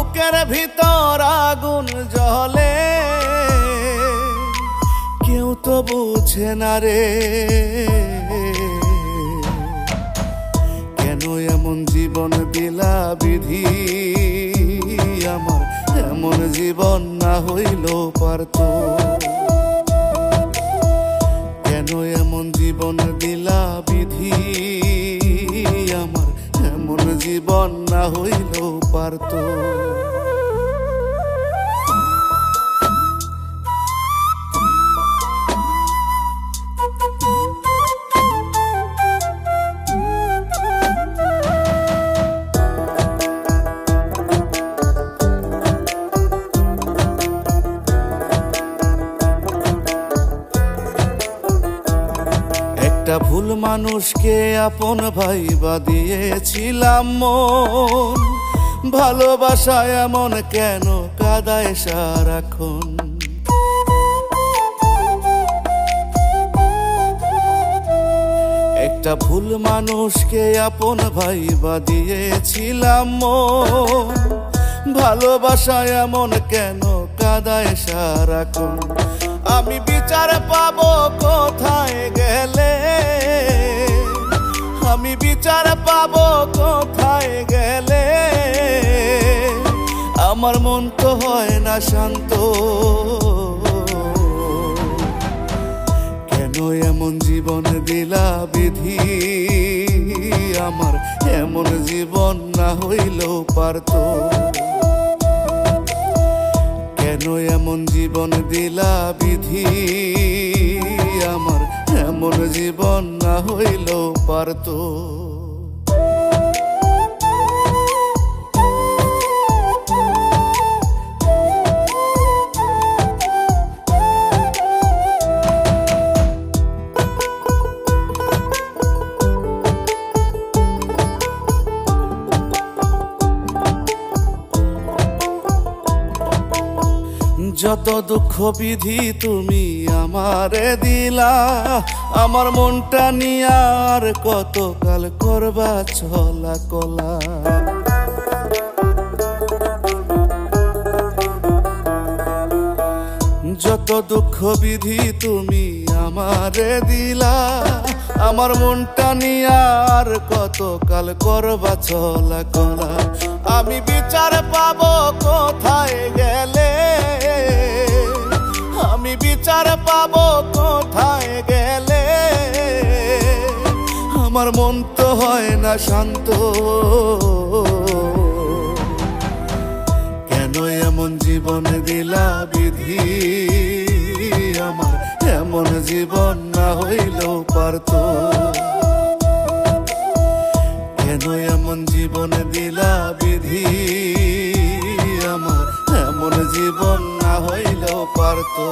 বুকের ভিতর আগুন জ্বলে, কেউ তো বুঝে না রে। কেন এমন জীবন দিলা বিধি, আমার এমন জীবন না হইল পারতো। কেন এমন জীবন দিলা বিধি, আমার এমন জীবন না হইল পারতো। একটা ভুল মানুষকে আপন ভাইবা দিয়েছিলাম মন, ভালোবাসা এমন কেন কাঁদায় সারাক্ষণ। একটা ভুল মানুষকে আপন ভাইবা দিয়েছিলাম মন, ভালোবাসা এমন কেন কাঁদায় সারাক্ষণ। আমি বিচার পাবো কোথায় গেলে, আমি বিচার পাবো কোথায় গেলে, আমার মন তো হয় না শান্ত। কেন এমন জীবন দিলা বিধি, আমার এমন জীবন না হইলেও পারতো। কেন এমন জীবন দিলা বিধি, আমার এমন জীবন না হইলেও পারতো। যত দুঃখ বিধি তুমি আমারে দিলা, আমার মনটা নিয়ে আর কতকাল করবা চলা কলা। যত দুঃখ বিধি তুমি আমারে দিলা, আমার মনটা নিয়ে আর কতকাল করবা চলা কলা। আমি বিচার পাবো কোথায় গেলে, আমি বিচার পাবো কোথায় গেলে, আমার মন তো হয় না শান্ত। কেন এমন জীবন দিলা বিধি, আমার এমন জীবন না হইলেও পারতো। কেন এমন জীবন দিলা বিধি, আমার এমন জীবন না হইলেও পারতো।